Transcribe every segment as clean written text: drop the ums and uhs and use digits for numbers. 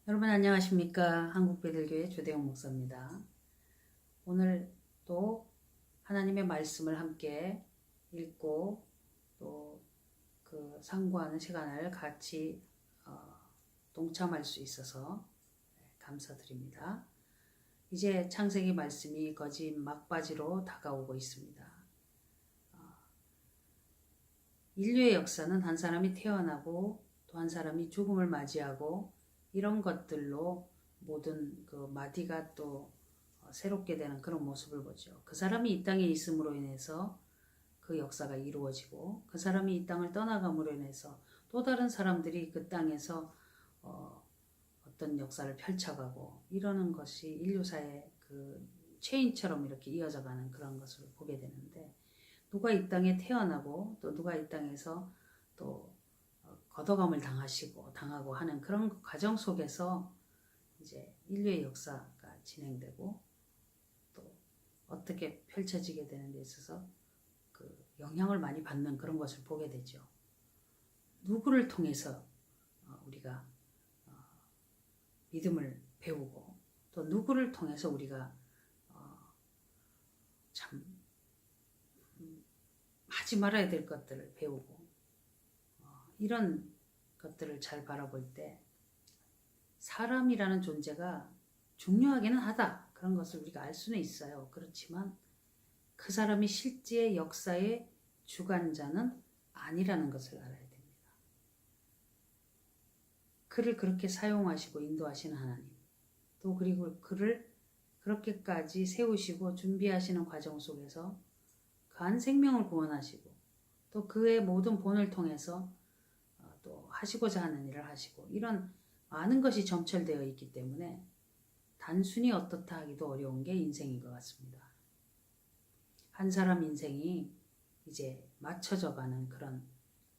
여러분 안녕하십니까? 한국배들교회 조대용 목사입니다. 오늘 또 하나님의 말씀을 함께 읽고 또 그 상고하는 시간을 같이 동참할 수 있어서 감사드립니다. 이제 창세기 말씀이 거짓 막바지로 다가오고 있습니다. 인류의 역사는 한 사람이 태어나고 또 한 사람이 죽음을 맞이하고 이런 것들로 모든 그 마디가 또 새롭게 되는 그런 모습을 보죠. 그 사람이 이 땅에 있음으로 인해서 그 역사가 이루어지고 그 사람이 이 땅을 떠나감으로 인해서 또 다른 사람들이 그 땅에서 어떤 역사를 펼쳐가고 이러는 것이 인류사의 그 체인처럼 이렇게 이어져가는 그런 것을 보게 되는데, 누가 이 땅에 태어나고 또 누가 이 땅에서 또 걷어감을 당하고 하는 그런 과정 속에서 이제 인류의 역사가 진행되고 또 어떻게 펼쳐지게 되는 데 있어서 그 영향을 많이 받는 그런 것을 보게 되죠. 누구를 통해서 우리가 믿음을 배우고 또 누구를 통해서 우리가 참 하지 말아야 될 것들을 배우고 이런 것들을 잘 바라볼 때 사람이라는 존재가 중요하기는 하다, 그런 것을 우리가 알 수는 있어요. 그렇지만 그 사람이 실제 역사의 주관자는 아니라는 것을 알아야 됩니다. 그를 그렇게 사용하시고 인도하시는 하나님, 또 그리고 그를 그렇게까지 세우시고 준비하시는 과정 속에서 그 한 생명을 구원하시고 또 그의 모든 본을 통해서 또 하시고자 하는 일을 하시고, 이런 많은 것이 점철되어 있기 때문에 단순히 어떻다 하기도 어려운 게 인생인 것 같습니다. 한 사람 인생이 이제 맞춰져 가는 그런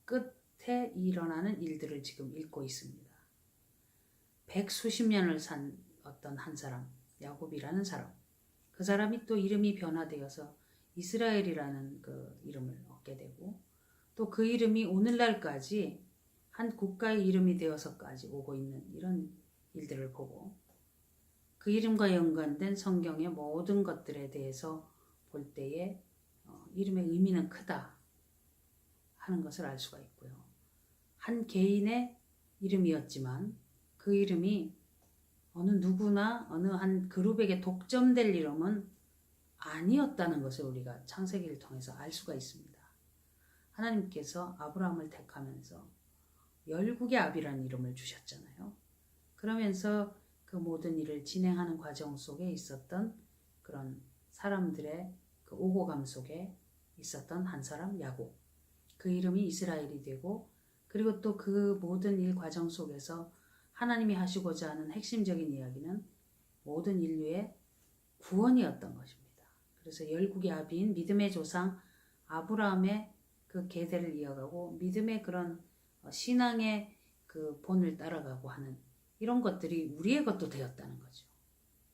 끝에 일어나는 일들을 지금 읽고 있습니다. 백수십 년을 산 어떤 한 사람, 야곱이라는 사람, 그 사람이 또 이름이 변화되어서 이스라엘이라는 그 이름을 얻게 되고, 또 그 이름이 오늘날까지 한 국가의 이름이 되어서까지 오고 있는 이런 일들을 보고, 그 이름과 연관된 성경의 모든 것들에 대해서 볼 때에 이름의 의미는 크다 하는 것을 알 수가 있고요. 한 개인의 이름이었지만 그 이름이 어느 누구나 어느 한 그룹에게 독점될 이름은 아니었다는 것을 우리가 창세기를 통해서 알 수가 있습니다. 하나님께서 아브라함을 택하면서 열국의 아비라는 이름을 주셨잖아요. 그러면서 그 모든 일을 진행하는 과정 속에 있었던 그런 사람들의 그 오고감 속에 있었던 한 사람, 야곱. 그 이름이 이스라엘이 되고, 그리고 또 그 모든 일 과정 속에서 하나님이 하시고자 하는 핵심적인 이야기는 모든 인류의 구원이었던 것입니다. 그래서 열국의 아비인 믿음의 조상 아브라함의 그 계대를 이어가고 믿음의 그런 신앙의 그 본을 따라가고 하는 이런 것들이 우리의 것도 되었다는 거죠.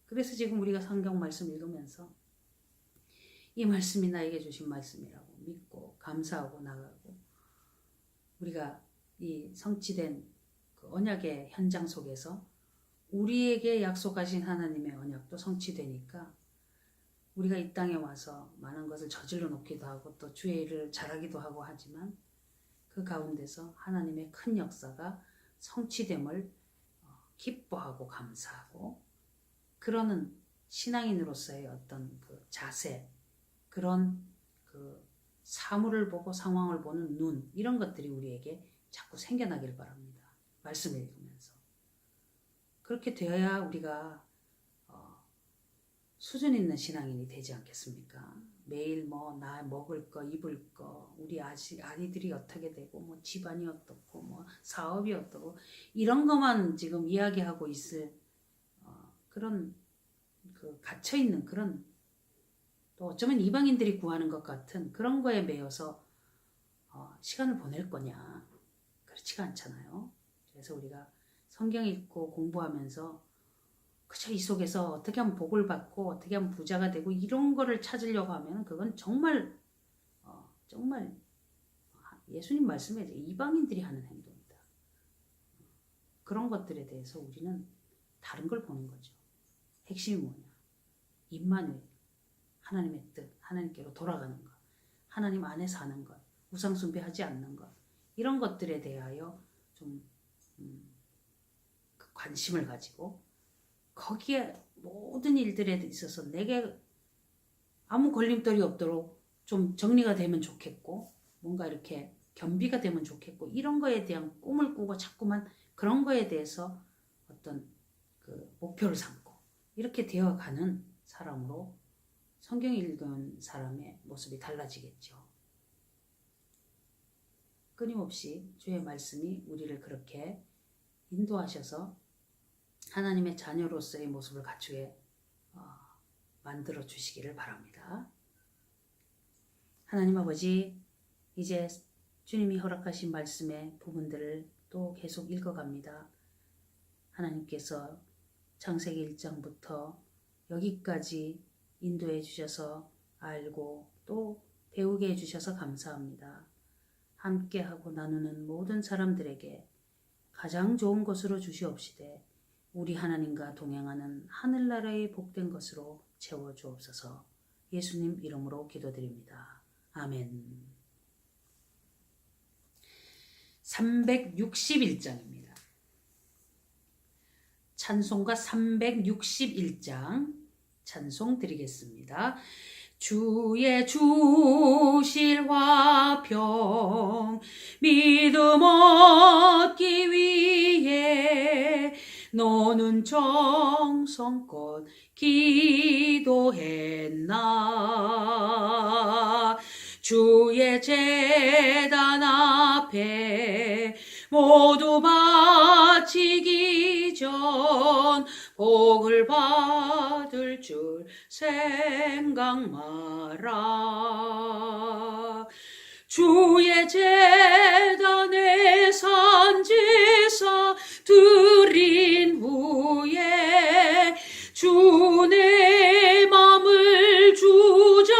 그래서 지금 우리가 성경 말씀 읽으면서 이 말씀이 나에게 주신 말씀이라고 믿고 감사하고 나가고, 우리가 이 성취된 그 언약의 현장 속에서 우리에게 약속하신 하나님의 언약도 성취되니까 우리가 이 땅에 와서 많은 것을 저질러 놓기도 하고 또 주의 일을 잘하기도 하고 하지만 그 가운데서 하나님의 큰 역사가 성취됨을 기뻐하고 감사하고, 그러는 신앙인으로서의 어떤 그 자세, 그런 그 사물을 보고 상황을 보는 눈, 이런 것들이 우리에게 자꾸 생겨나길 바랍니다. 말씀을 읽으면서. 그렇게 되어야 우리가 수준 있는 신앙인이 되지 않겠습니까? 매일 뭐 나 먹을 거 입을 거, 우리 아이들이 어떻게 되고 뭐 집안이 어떻고 뭐 사업이 어떻고 이런 것만 지금 이야기하고 있을 그런 그 갇혀 있는 그런, 또 어쩌면 이방인들이 구하는 것 같은 그런 거에 매여서 시간을 보낼 거냐? 그렇지가 않잖아요. 그래서 우리가 성경 읽고 공부하면서 그저 이 속에서 어떻게 하면 복을 받고 어떻게 하면 부자가 되고 이런 거를 찾으려고 하면 그건 정말 정말 예수님 말씀에 이방인들이 하는 행동이다. 그런 것들에 대해서 우리는 다른 걸 보는 거죠. 핵심이 뭐냐? 임마누엘, 하나님의 뜻, 하나님께로 돌아가는 것, 하나님 안에 사는 것, 우상 숭배하지 않는 것, 이런 것들에 대하여 좀 관심을 가지고 거기에 모든 일들에 있어서 내게 아무 걸림돌이 없도록 좀 정리가 되면 좋겠고, 뭔가 이렇게 겸비가 되면 좋겠고, 이런 거에 대한 꿈을 꾸고 자꾸만 그런 거에 대해서 어떤 그 목표를 삼고 이렇게 되어가는 사람으로 성경 읽은 사람의 모습이 달라지겠죠. 끊임없이 주의 말씀이 우리를 그렇게 인도하셔서 하나님의 자녀로서의 모습을 갖추게 만들어 주시기를 바랍니다. 하나님 아버지, 이제 주님이 허락하신 말씀의 부분들을 또 계속 읽어갑니다. 하나님께서 창세기 1장부터 여기까지 인도해 주셔서 알고 또 배우게 해 주셔서 감사합니다. 함께하고 나누는 모든 사람들에게 가장 좋은 것으로 주시옵시되 우리 하나님과 동행하는 하늘나라의 복된 것으로 채워 주옵소서. 예수님 이름으로 기도드립니다. 아멘. 361장입니다. 찬송가 361장 찬송 드리겠습니다. 주의 주실 화평 믿음 얻기 위해 너는 정성껏 기도했나. 주의 제단 앞에 모두 바치기 전 복을 받을 줄 생각 마라. 주의 제단에 산제사 드린 후에 주 내 맘을 주장하여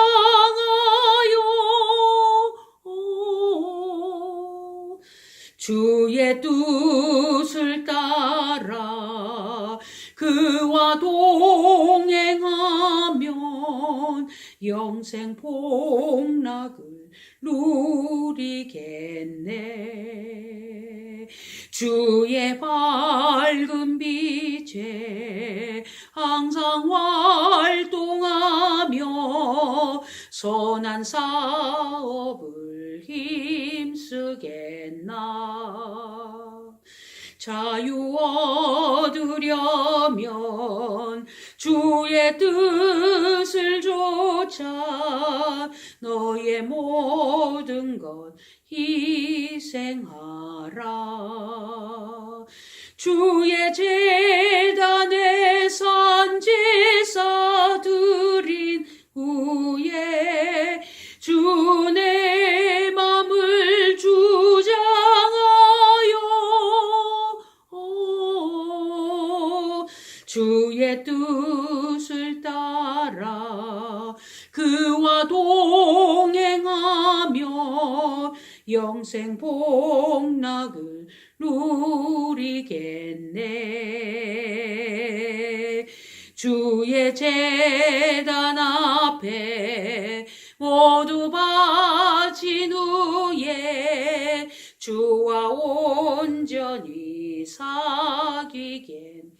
주의 뜻을 따라 그와 동행하면 영생 복락을 누리겠네. 주의 밝은 빛에 항상 활동하며 선한 사업을 힘쓰겠나. 자유 얻으려면 주의 뜻을 좇아 너의 모든 것 희생하라. 주의 제단에 산제사 드린 후에 주 내 맘을 주장하여 주의 뜻을 따라 그와 동행하며 영생 복락을 누리겠네. 주의 제단 앞에 모두 바친 후에 주와 온전히 사귀겠네.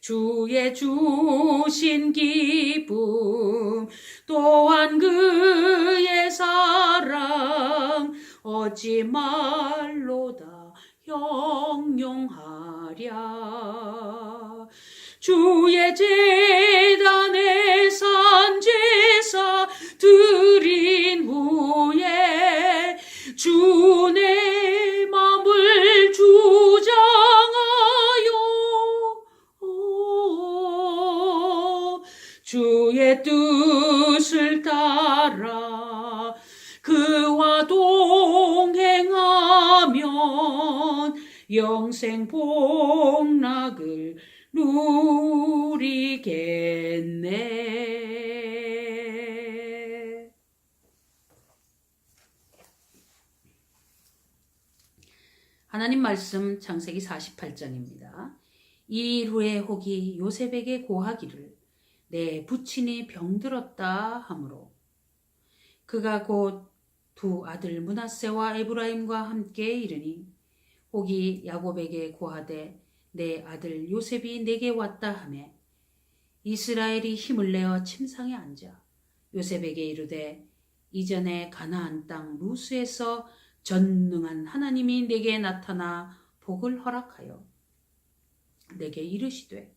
주의 주신 기쁨 또한 그의 사랑 어찌 말로 다 형용하랴. 주의 제단에 산제사 드린 후에 주 내 맘을 주장하여 주의 뜻을 따라 그와 동행하면 영생 복락을 누리겠네. 하나님 말씀 창세기 48장입니다. 이 일 후에 혹이 요셉에게 고하기를 내 부친이 병들었다 하므로 그가 곧 두 아들 므낫세와 에브라임과 함께 이르니 혹이 야곱에게 고하되 내 아들 요셉이 내게 왔다 하매 이스라엘이 힘을 내어 침상에 앉아 요셉에게 이르되 이전에 가나안 땅 루스에서 전능한 하나님이 내게 나타나 복을 허락하여 내게 이르시되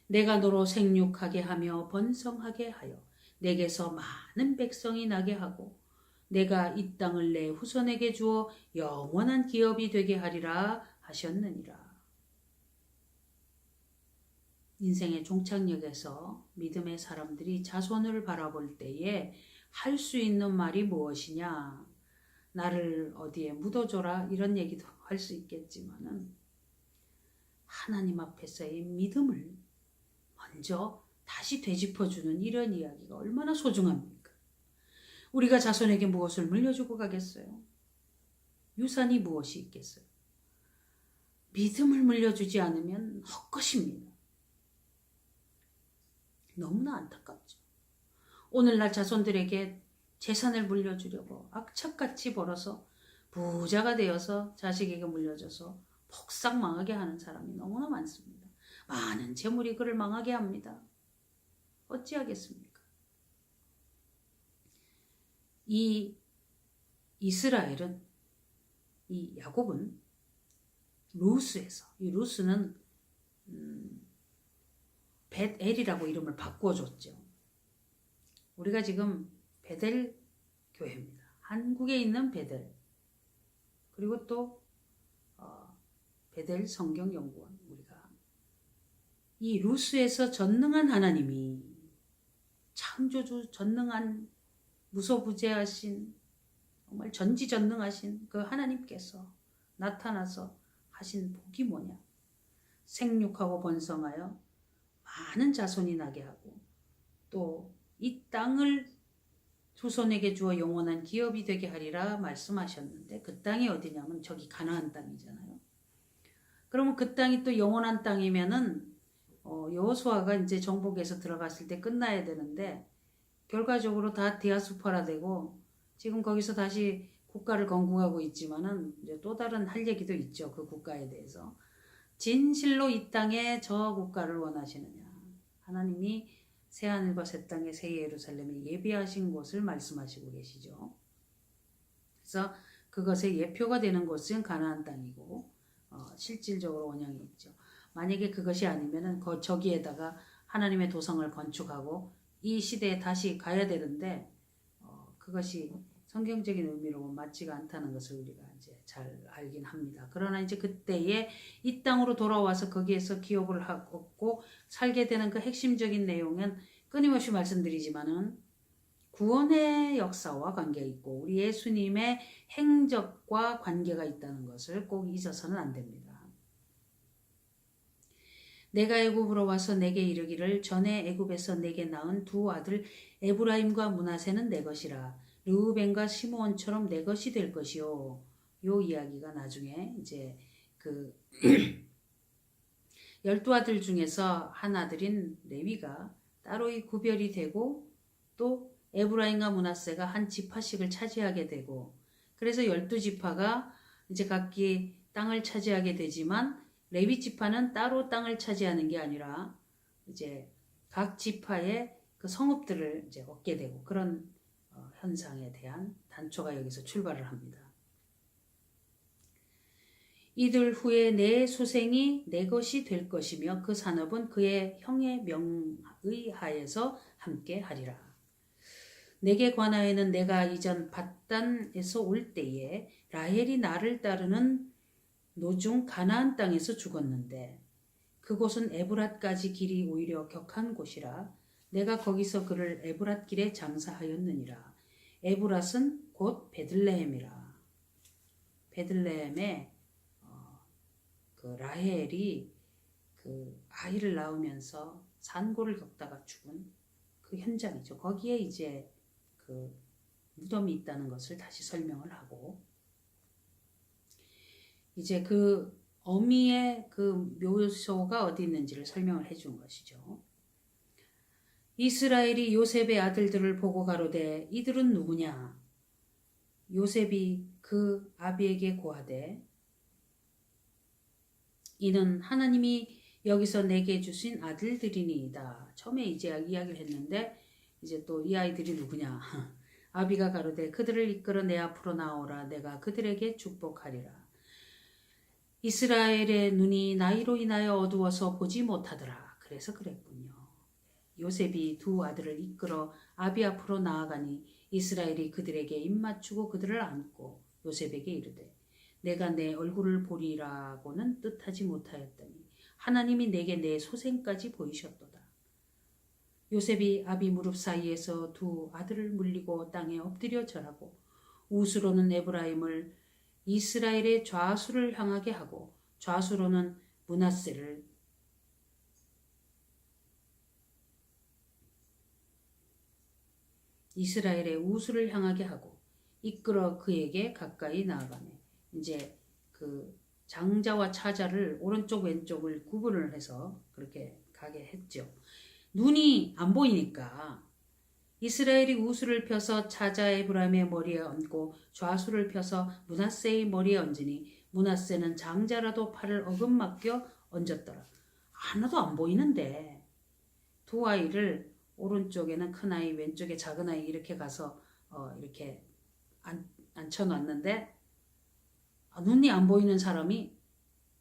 내가 너로 생육하게 하며 번성하게 하여 내게서 많은 백성이 나게 하고 내가 이 땅을 내 후손에게 주어 영원한 기업이 되게 하리라 하셨느니라. 인생의 종착역에서 믿음의 사람들이 자손을 바라볼 때에 할 수 있는 말이 무엇이냐? 나를 어디에 묻어줘라 이런 얘기도 할 수 있겠지만은 하나님 앞에서의 믿음을 먼저 다시 되짚어주는 이런 이야기가 얼마나 소중합니까? 우리가 자손에게 무엇을 물려주고 가겠어요? 유산이 무엇이 있겠어요? 믿음을 물려주지 않으면 헛것입니다. 너무나 안타깝죠. 오늘날 자손들에게 재산을 물려주려고 악착같이 벌어서 부자가 되어서 자식에게 물려줘서 폭삭 망하게 하는 사람이 너무나 많습니다. 많은 재물이 그를 망하게 합니다. 어찌하겠습니까? 이 이스라엘은, 이 야곱은 루스에서, 이 루스는 벳엘이라고 이름을 바꿔줬죠. 우리가 지금 베델 교회입니다. 한국에 있는 베델, 그리고 또 베델 성경연구원. 우리가 이 루스에서 전능한 하나님이, 창조주 전능한 무소부재하신 정말 전지전능하신 그 하나님께서 나타나서 하신 복이 뭐냐? 생육하고 번성하여 많은 자손이 나게 하고 또 이 땅을 후손에게 주어 영원한 기업이 되게 하리라 말씀하셨는데, 그 땅이 어디냐면 저기 가나안 땅이잖아요. 그러면 그 땅이 또 영원한 땅이면은 여호수아가 이제 정복에서 들어갔을 때 끝나야 되는데 결과적으로 다 디아스포라되고 지금 거기서 다시 국가를 건국하고 있지만은 이제 또 다른 할 얘기도 있죠. 그 국가에 대해서. 진실로 이 땅에 저 국가를 원하시느냐? 하나님이 새하늘과 새 땅에 새 예루살렘에 예비하신 곳을 말씀하시고 계시죠. 그래서 그것의 예표가 되는 곳은 가나안 땅이고 실질적으로 원형이 있죠. 만약에 그것이 아니면은 저기에다가 하나님의 도성을 건축하고 이 시대에 다시 가야 되는데 그것이 성경적인 의미로 맞지가 않다는 것을 우리가 이제 잘 알긴 합니다. 그러나 이제 그때에 이 땅으로 돌아와서 거기에서 기업을 하고 살게 되는 그 핵심적인 내용은 끊임없이 말씀드리지만은 구원의 역사와 관계가 있고 우리 예수님의 행적과 관계가 있다는 것을 꼭 잊어서는 안 됩니다. 내가 애굽으로 와서 내게 이르기를 전에 애굽에서 내게 낳은 두 아들 에브라임과 므낫세는 내 것이라 르우벤과 시므온처럼 내 것이 될 것이요. 요 이야기가 나중에 이제 그 12아들 중에서 한 아들인 레위가 따로 구별이 되고 또 에브라임과 므낫세가 한 지파씩을 차지하게 되고, 그래서 12지파가 이제 각기 땅을 차지하게 되지만 레위 지파는 따로 땅을 차지하는 게 아니라 이제 각 지파의 그 성읍들을 이제 얻게 되고, 그런 현상에 대한 단초가 여기서 출발을 합니다. 이들 후에 내 소생이 내 것이 될 것이며 그 산업은 그의 형의 명의 하에서 함께 하리라. 내게 관하여는 내가 이전 밧단에서 올 때에 라헬이 나를 따르는 노중 가나안 땅에서 죽었는데 그곳은 에브랏까지 길이 오히려 격한 곳이라 내가 거기서 그를 에브랏 길에 장사하였느니라. 에브랏은 곧 베들레헴이라. 베들레헴에 그 라헬이 그 아이를 낳으면서 산고를 겪다가 죽은 그 현장이죠. 거기에 이제 그 무덤이 있다는 것을 다시 설명을 하고, 이제 그 어미의 그 묘소가 어디 있는지를 설명을 해준 것이죠. 이스라엘이 요셉의 아들들을 보고 가로되 이들은 누구냐? 요셉이 그 아비에게 고하되 이는 하나님이 여기서 내게 주신 아들들이니이다. 처음에 이제 이야기를 했는데 이제 또 이 아이들이 누구냐? 아비가 가로되 그들을 이끌어 내 앞으로 나오라. 내가 그들에게 축복하리라. 이스라엘의 눈이 나이로 인하여 어두워서 보지 못하더라. 그래서 그랬군요. 요셉이 두 아들을 이끌어 아비 앞으로 나아가니 이스라엘이 그들에게 입맞추고 그들을 안고 요셉에게 이르되 내가 내 얼굴을 보리라고는 뜻하지 못하였더니 하나님이 내게 내 소생까지 보이셨도다. 요셉이 아비 무릎 사이에서 두 아들을 물리고 땅에 엎드려 절하고 우스로는 에브라임을 이스라엘의 좌수를 향하게 하고 좌수로는 므낫세를 이스라엘의 우수를 향하게 하고 이끌어 그에게 가까이 나아가매 이제 그 장자와 차자를 오른쪽 왼쪽을 구분을 해서 그렇게 가게 했죠. 눈이 안 보이니까 이스라엘이 우수를 펴서 차자 에브라임의 머리에 얹고 좌수를 펴서 므낫세의 머리에 얹으니 므낫세는 장자라도 팔을 어금맞겨 얹었더라. 하나도 안 보이는데 두 아이를 오른쪽에는 큰 아이, 왼쪽에 작은 아이 이렇게 가서 이렇게 앉혀놨는데 눈이 안 보이는 사람이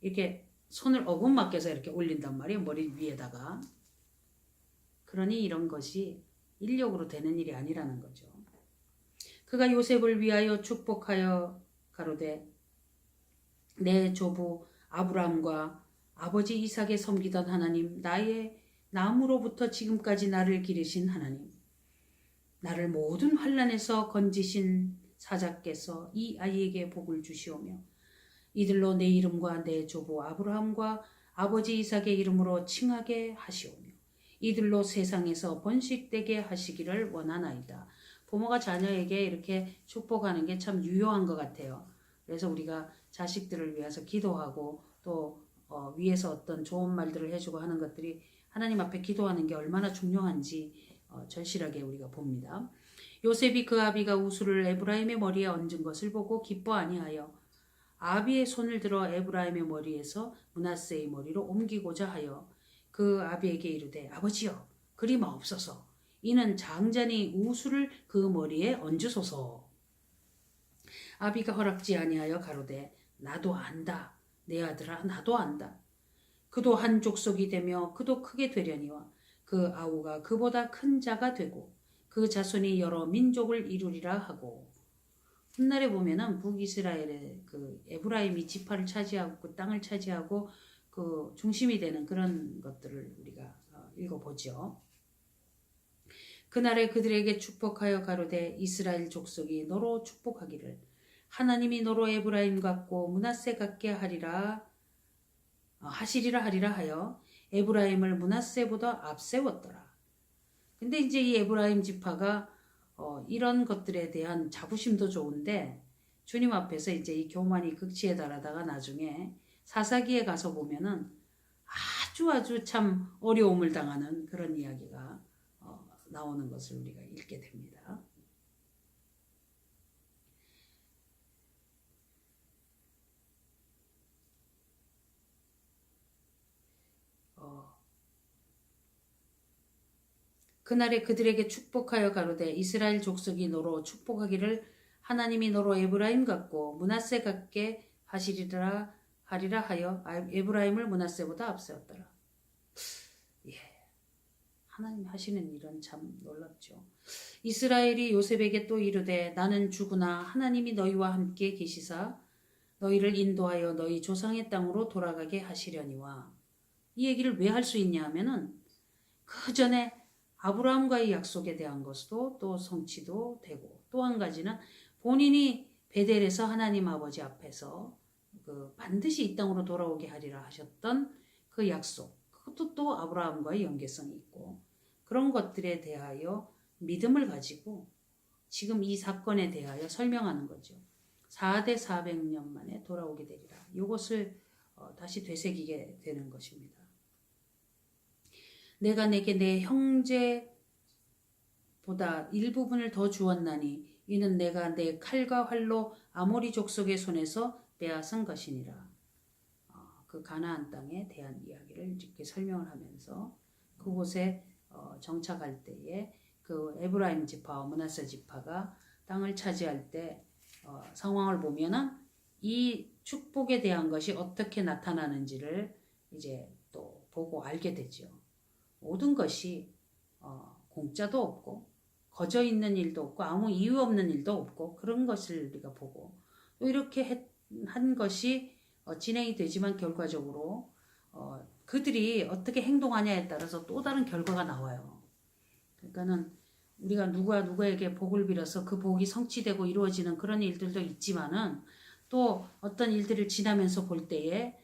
이렇게 손을 어금맞게서 이렇게 올린단 말이에요. 머리 위에다가. 그러니 이런 것이 인력으로 되는 일이 아니라는 거죠. 그가 요셉을 위하여 축복하여 가로되 내 조부 아브라함과 아버지 이삭에 섬기던 하나님 나의 남으로부터 지금까지 나를 기르신 하나님 나를 모든 환난에서 건지신 사자께서 이 아이에게 복을 주시오며 이들로 내 이름과 내 조부 아브라함과 아버지 이삭의 이름으로 칭하게 하시오며 이들로 세상에서 번식되게 하시기를 원하나이다. 부모가 자녀에게 이렇게 축복하는 게 참 유효한 것 같아요. 그래서 우리가 자식들을 위해서 기도하고 또 위에서 어떤 좋은 말들을 해주고 하는 것들이 하나님 앞에 기도하는 게 얼마나 중요한지 절실하게 우리가 봅니다. 요셉이 그 아비가 우수를 에브라임의 머리에 얹은 것을 보고 기뻐 아니하여 아비의 손을 들어 에브라임의 머리에서 므낫세의 머리로 옮기고자 하여 그 아비에게 이르되 아버지여 그리마옵소서 이는 장자니 우수를 그 머리에 얹으소서. 아비가 허락지 아니하여 가로되 나도 안다 내 아들아 나도 안다. 그도 한 족속이 되며 그도 크게 되려니와 그 아우가 그보다 큰 자가 되고 그 자손이 여러 민족을 이루리라 하고 훗날에 보면은 북이스라엘의 그 에브라임이 지파를 차지하고 그 땅을 차지하고 그 중심이 되는 그런 것들을 우리가 읽어보죠. 그날에 그들에게 축복하여 가로되 이스라엘 족속이 너로 축복하기를 하나님이 너로 에브라임 같고 므낫세 같게 하시리라 하리라 하여 에브라임을 므낫세보다 앞세웠더라. 근데 이제 이 에브라임 지파가 이런 것들에 대한 자부심도 좋은데 주님 앞에서 이제 이 교만이 극치에 달하다가 나중에 사사기에 가서 보면은 아주 참 어려움을 당하는 그런 이야기가 나오는 것을 우리가 읽게 됩니다. 그날에 그들에게 축복하여 가로되 이스라엘 족속이 너로 축복하기를 하나님이 너로 에브라임 같고 므낫세 같게 하시리라 하리라 하여 에브라임을 므낫세보다 앞세웠더라. 예, 하나님 하시는 일은 참 놀랍죠. 이스라엘이 요셉에게 또 이르되 나는 주구나 하나님이 너희와 함께 계시사 너희를 인도하여 너희 조상의 땅으로 돌아가게 하시려니와. 이 얘기를 왜 할 수 있냐 하면은 그 전에 아브라함과의 약속에 대한 것도 또 성취도 되고 또 한 가지는 본인이 베델에서 하나님 아버지 앞에서 그 반드시 이 땅으로 돌아오게 하리라 하셨던 그 약속, 그것도 또 아브라함과의 연계성이 있고 그런 것들에 대하여 믿음을 가지고 지금 이 사건에 대하여 설명하는 거죠. 4대 400년 만에 돌아오게 되리라. 이것을 다시 되새기게 되는 것입니다. 내가 내게 내 형제보다 일부분을 더 주었나니 이는 내가 내 칼과 활로 아모리 족속의 손에서 빼앗은 것이니라. 그 가나안 땅에 대한 이야기를 이렇게 설명을 하면서 그곳에 정착할 때에 그 에브라임 지파와 므낫세 지파가 땅을 차지할 때 상황을 보면은 이 축복에 대한 것이 어떻게 나타나는지를 이제 또 보고 알게 되죠. 모든 것이 공짜도 없고 거저 있는 일도 없고 아무 이유 없는 일도 없고 그런 것을 우리가 보고 또 이렇게 한 것이 진행이 되지만 결과적으로 그들이 어떻게 행동하냐에 따라서 또 다른 결과가 나와요. 그러니까는 우리가 누구에게 복을 빌어서 그 복이 성취되고 이루어지는 그런 일들도 있지만은 또 어떤 일들을 지나면서 볼 때에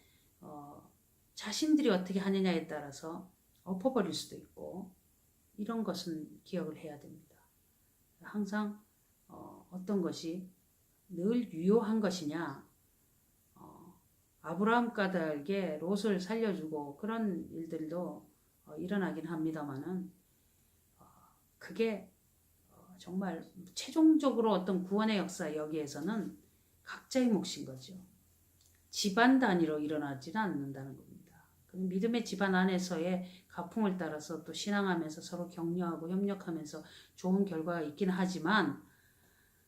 자신들이 어떻게 하느냐에 따라서 엎어버릴 수도 있고 이런 것은 기억을 해야 됩니다. 항상 어떤 것이 늘 유효한 것이냐 아브라함 까닭에 롯을 살려주고 그런 일들도 일어나긴 합니다만은 그게 정말 최종적으로 어떤 구원의 역사 여기에서는 각자의 몫인 거죠. 집안 단위로 일어나지는 않는다는 겁니다. 믿음의 집안 안에서의 가풍을 따라서 또 신앙하면서 서로 격려하고 협력하면서 좋은 결과가 있긴 하지만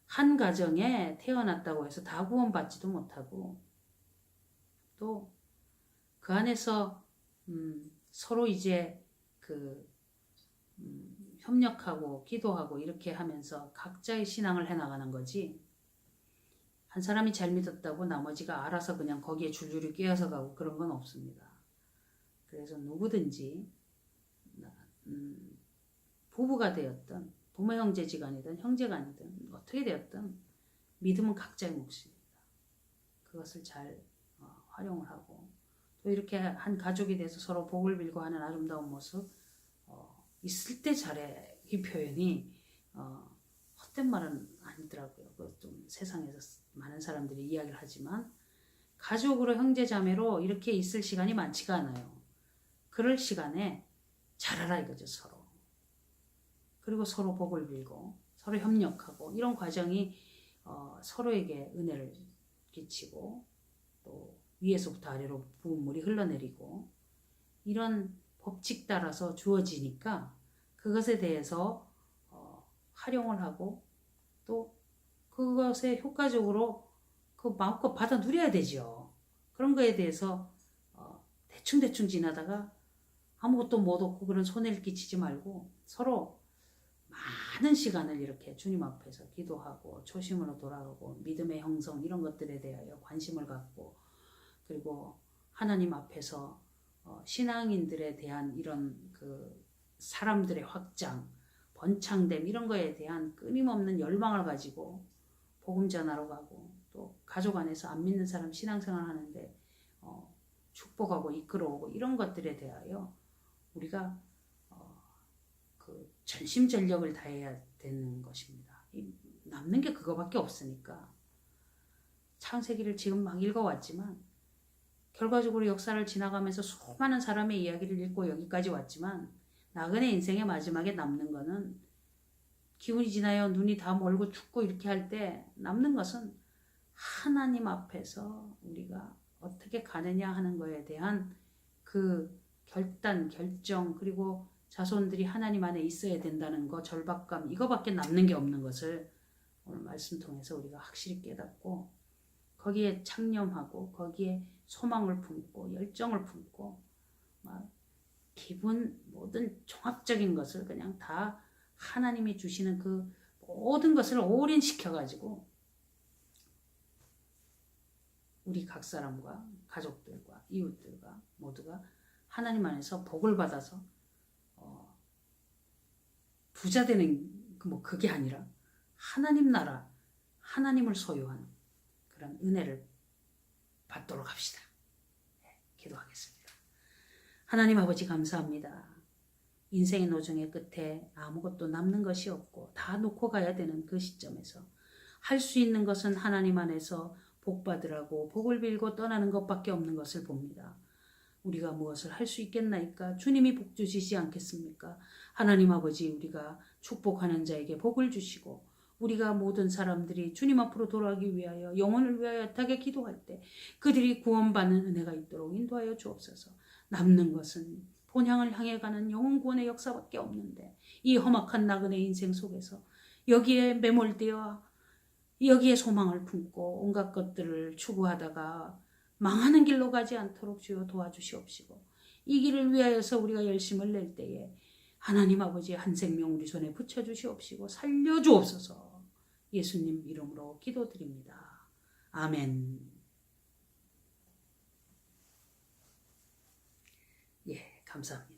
한 가정에 태어났다고 해서 다 구원받지도 못하고 또 그 안에서 서로 이제 협력하고 기도하고 이렇게 하면서 각자의 신앙을 해나가는 거지 한 사람이 잘 믿었다고 나머지가 알아서 그냥 거기에 줄줄이 끼어서 가고 그런 건 없습니다. 그래서 누구든지 부부가 되었든 부모 형제지간이든 형제간이든 어떻게 되었든 믿음은 각자의 몫입니다. 그것을 잘 활용을 하고 또 이렇게 한 가족이 돼서 서로 복을 빌고 하는 아름다운 모습 있을 때 잘해 이 표현이 헛된 말은 아니더라고요. 좀 세상에서 많은 사람들이 이야기를 하지만 가족으로 형제자매로 이렇게 있을 시간이 많지가 않아요. 그럴 시간에 잘하라 이거죠. 서로. 그리고 서로 복을 빌고 서로 협력하고 이런 과정이 서로에게 은혜를 끼치고 또 위에서부터 아래로 부은 물이 흘러내리고 이런 법칙 따라서 주어지니까 그것에 대해서 활용을 하고 또 그것에 효과적으로 그 마음껏 받아 누려야 되죠. 그런 거에 대해서 대충 지나다가 아무것도 못 얻고 그런 손해를 끼치지 말고 서로 많은 시간을 이렇게 주님 앞에서 기도하고 초심으로 돌아가고 믿음의 형성 이런 것들에 대하여 관심을 갖고 그리고 하나님 앞에서 신앙인들에 대한 이런 그 사람들의 확장, 번창됨 이런 거에 대한 끊임없는 열망을 가지고 복음 전하러 가고 또 가족 안에서 안 믿는 사람 신앙생활 하는데 축복하고 이끌어오고 이런 것들에 대하여 우리가 그 전심전력을 다해야 되는 것입니다. 남는 게 그거밖에 없으니까 창세기를 지금 막 읽어왔지만 결과적으로 역사를 지나가면서 수많은 사람의 이야기를 읽고 여기까지 왔지만 나그네 인생의 마지막에 남는 거는 기운이 지나요 눈이 다 멀고 춥고 이렇게 할 때 남는 것은 하나님 앞에서 우리가 어떻게 가느냐 하는 거에 대한 그 결단, 결정 그리고 자손들이 하나님 안에 있어야 된다는 거 절박감 이거밖에 남는 게 없는 것을 오늘 말씀 통해서 우리가 확실히 깨닫고 거기에 창념하고 거기에 소망을 품고 열정을 품고 막 기분 모든 종합적인 것을 그냥 다 하나님이 주시는 그 모든 것을 올인시켜 가지고 우리 각 사람과 가족들과 이웃들과 모두가 하나님 안에서 복을 받아서 부자 되는 뭐 그게 아니라 하나님 나라 하나님을 소유하는 그런 은혜를 받도록 합시다. 네, 기도하겠습니다. 하나님 아버지 감사합니다. 인생의 노정의 끝에 아무것도 남는 것이 없고 다 놓고 가야 되는 그 시점에서 할 수 있는 것은 하나님 안에서 복 받으라고 복을 빌고 떠나는 것밖에 없는 것을 봅니다. 우리가 무엇을 할 수 있겠나이까? 주님이 복 주시지 않겠습니까? 하나님 아버지, 우리가 축복하는 자에게 복을 주시고 우리가 모든 사람들이 주님 앞으로 돌아가기 위하여 영혼을 위하여 애타게 기도할 때 그들이 구원받는 은혜가 있도록 인도하여 주옵소서. 남는 것은 본향을 향해 가는 영혼 구원의 역사밖에 없는데 이 험악한 나그네 인생 속에서 여기에 매몰되어 여기에 소망을 품고 온갖 것들을 추구하다가 망하는 길로 가지 않도록 주여 도와주시옵시고 이 길을 위하여서 우리가 열심을 낼 때에 하나님 아버지의 한 생명 우리 손에 붙여주시옵시고 살려주옵소서. 예수님 이름으로 기도드립니다. 아멘. 예, 감사합니다.